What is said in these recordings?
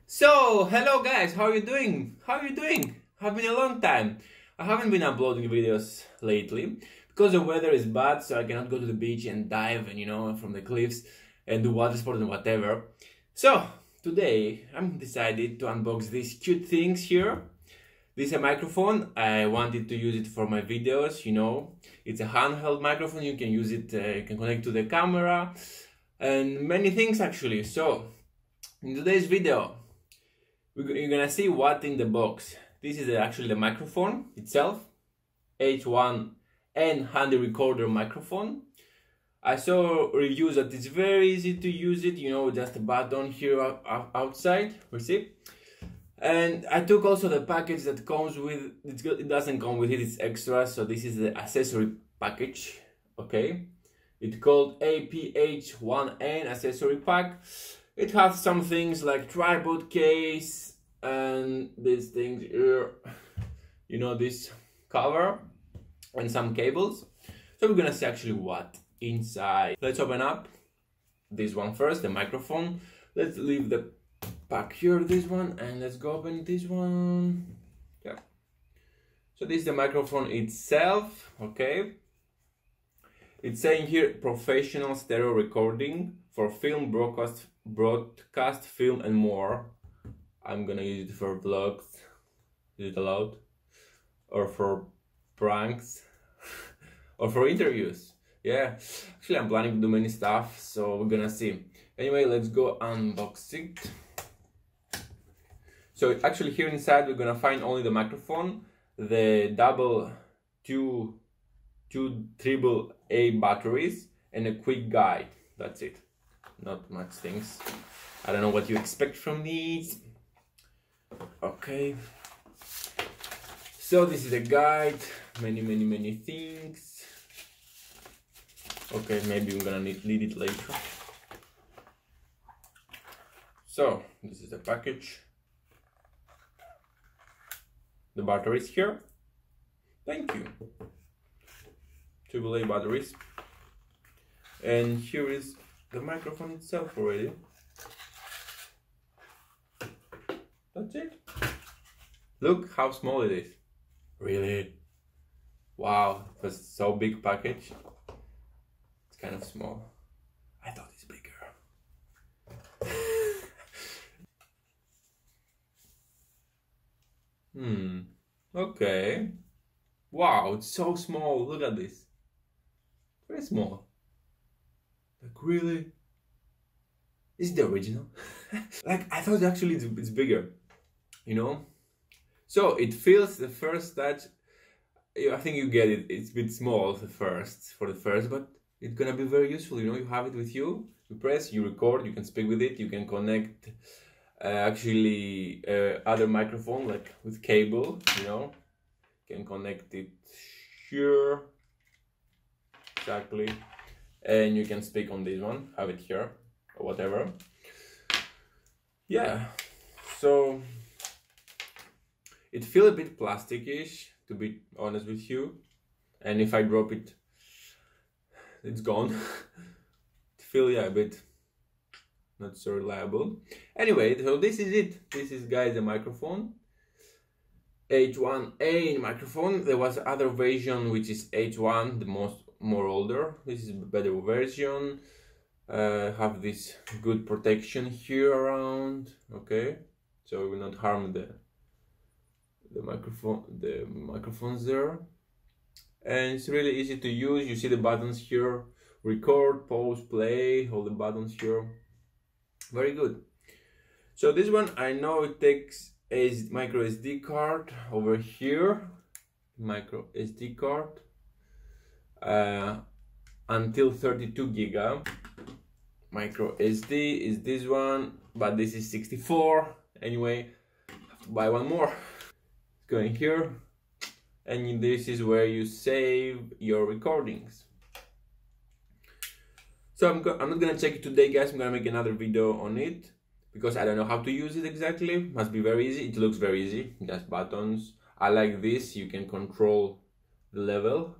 So, hello guys, how are you doing? How are you doing? Have been a long time. I haven't been uploading videos lately because the weather is bad, so I cannot go to the beach and dive and from the cliffs and do water sports and whatever. So, today I'm decided to unbox these cute things here. This is a microphone. I wanted to use it for my videos, It's a handheld microphone. You can use it, you can connect to the camera and many things actually. So, in today's video, you're gonna see what in the box. This is actually the microphone itself, H1n handy recorder microphone. I saw reviews that it's very easy to use it, just a button here outside, we see. And I took also the package that comes with, it doesn't come with it, it's extra, so this is the accessory package, okay? It's called APH 1N accessory pack. It has some things like tripod case and these things here, this cover and some cables. So we're gonna see actually what inside. Let's open up this one first, the microphone. Let's leave the pack here, this one, and let's go open this one. Yeah. So this is the microphone itself, okay? It's saying here professional stereo recording for film, broadcast, film and more. I'm gonna use it for vlogs. Is it allowed? Or for pranks? Or for interviews? Yeah, actually I'm planning to do many stuff, so we're gonna see. Anyway, let's go unbox it. So actually here inside we're gonna find only the microphone, the two AAA batteries and a quick guide. That's it. Not much things. I don't know what you expect from these. Okay. So this is a guide. Many things. Okay, maybe we're gonna need it later. So this is the package. The batteries here. Thank you. AAA batteries. And here is the microphone itself already. That's it. Look how small it is. Really? Wow, it was so big package. It's kind of small. I thought it's bigger. Okay. Wow, it's so small. Look at this. Very small. Like really? Is it the original? Like I thought actually it's bigger, So it feels the first touch. I think you get it. It's a bit small for the first, but it's gonna be very useful. You have it with you. You press, you record, you can speak with it. You can connect other microphone like with cable. You can connect it here exactly, and you can speak on this one. Have it here or whatever. Yeah, so it feels a bit plasticky-ish, to be honest with you, and if I drop it, it's gone. It feels a bit not so reliable. Anyway, so this is it. This is, guys, the microphone, H1n microphone. There was other version which is H1, the more older. This is a better version. Have this good protection here around, okay, so it will not harm the microphones there, and it's really easy to use. You see the buttons here, record, pause, play, all the buttons here. Very good. So this one, I know it takes a micro SD card over here, micro SD card, until 32 giga. Micro SD is this one, but this is 64. Anyway, have to buy one more. It's going here, and this is where you save your recordings. So I'm not gonna check it today, guys. I'm gonna make another video on it because I don't know how to use it exactly. Must be very easy. It looks very easy. Just buttons. I like this. You can control the level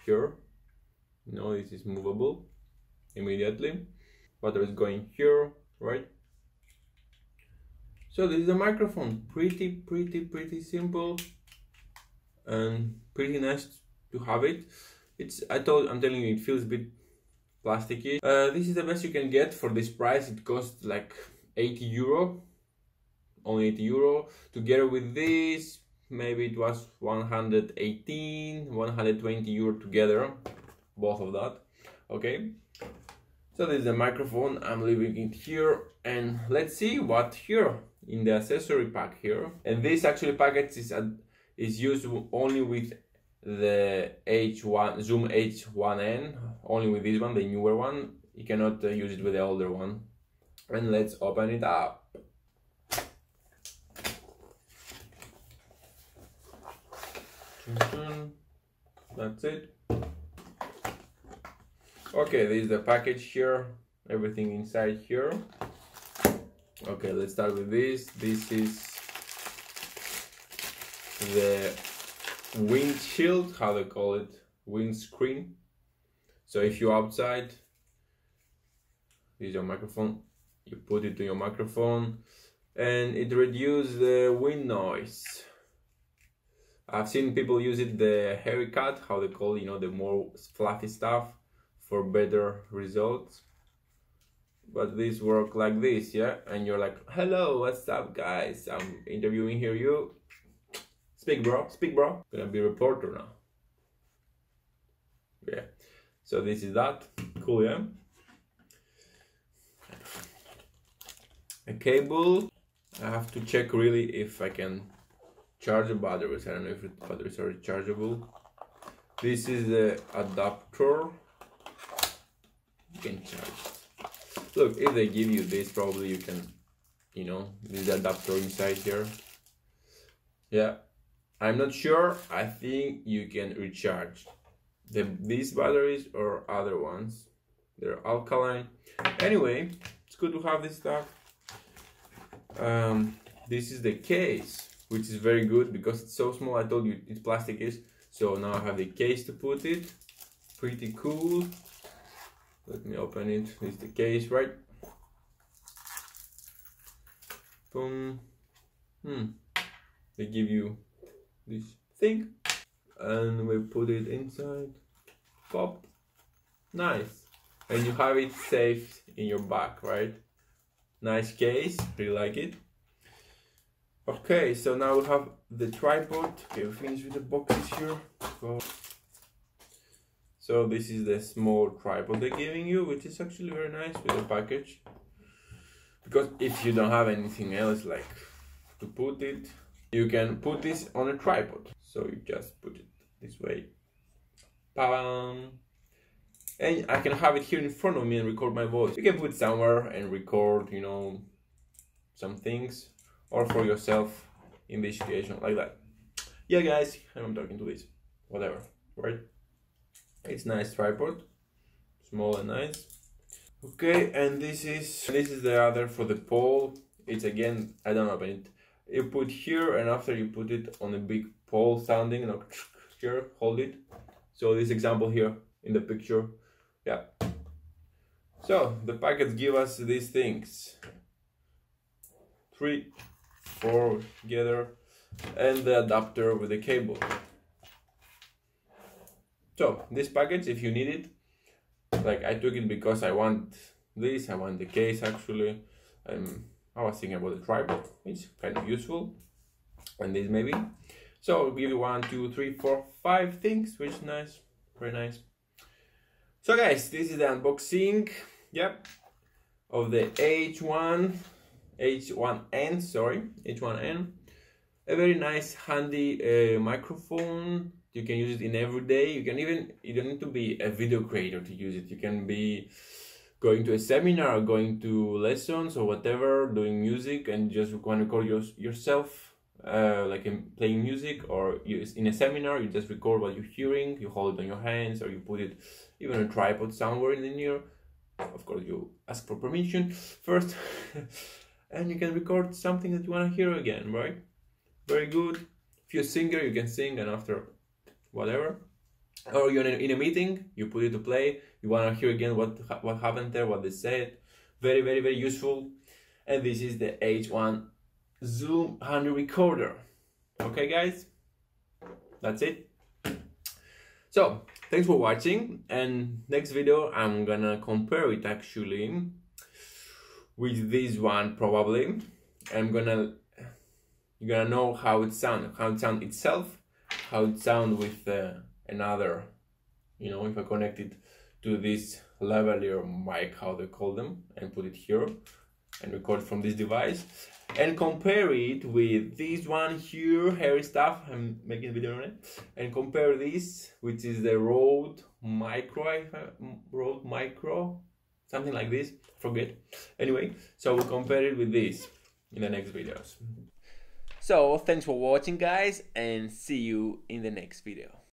here. This is movable immediately. Water is going here, right? So this is a microphone, pretty simple and pretty nice to have it. I'm telling you, it feels a bit plasticky. This is the best you can get for this price. It costs like 80 euro, only 80 euro. Together with this, maybe it was 118, 120 euro together, both of that. Okay, so this is the microphone. I'm leaving it here, and let's see what here in the accessory pack here. And this actually package is used only with the H1 Zoom H1n, only with this one, the newer one. You cannot use it with the older one. And let's open it up. That's it. Okay, this is the package here, everything inside here. Okay, let's start with this. This is the windshield, how they call it, windscreen. So if you're outside, this is your microphone, you put it to your microphone and it reduces the wind noise. I've seen people use it the haircut, how they call it, you know, the more fluffy stuff, for better results. But this work like this, yeah, and you're like, hello, what's up guys, I'm interviewing here you. Speak bro, gonna be a reporter now. Yeah, so this is that, cool, yeah. A cable, I have to check really if I can charge the batteries. I don't know if the batteries are rechargeable. This is the adapter, you can charge. Look, if they give you this, probably you can, you know, this is the adapter inside here. Yeah, I'm not sure. I think you can recharge these batteries or other ones. They're alkaline. Anyway, it's good to have this stuff. This is the case, which is very good because it's so small. I told you it's plastic is. So now I have the case to put it. Pretty cool. Let me open it. This is the case, right? Boom. They give you this thing and we put it inside. Pop. Nice. And you have it safe in your back, right? Nice case, really like it. Okay, so now we have the tripod. Okay, we finished with the boxes here. So this is the small tripod they're giving you, which is actually very nice with the package. Because if you don't have anything else like to put it, you can put this on a tripod. So you just put it this way. Bam! And I can have it here in front of me and record my voice. You can put it somewhere and record, you know, some things, or for yourself in this situation, like that. Yeah guys, I'm talking to this, whatever, right? It's nice tripod, small and nice. Okay, and this is the other for the pole. It's again, I don't open it. You put here and after you put it on a big pole sounding, you know, here, hold it. So this example here in the picture, yeah. So the packets give us these things, 3, 4 together, and the adapter with the cable. So this package, if you need it, like I took it because I want this, I want the case actually. I was thinking about the tripod, it's kind of useful, and this maybe. So I'll give you 1, 2, 3, 4, 5 things, which is nice, very nice. So guys, this is the unboxing, yep, of the H1n, sorry, H1n. A very nice handy microphone. You can use it in every day. You don't need to be a video creator to use it. You can be going to a seminar or going to lessons or whatever, doing music and just want to record yourself, like playing music, or in a seminar, you just record what you're hearing, you hold it on your hands, or you put it even on a tripod somewhere in the near. Of course, you ask for permission first, and you can record something that you want to hear again, right? Very good. If you're a singer, you can sing, and after whatever. Or you're in a meeting, you put it to play, you want to hear again what happened there, what they said. Very, very, very useful. And this is the H1 zoom and recorder. Okay guys, that's it. So thanks for watching, and next video I'm gonna compare it actually with this one probably. You're gonna know how it sounds itself, how it sounds with another, you know, if I connect it to this lavalier mic, how they call them, and put it here and record from this device, and compare it with this one here, hairy stuff, I'm making a video on it, and compare this, which is the Rode Micro, something like this, forget. Anyway, so we'll compare it with this in the next videos. So thanks for watching guys, and see you in the next video.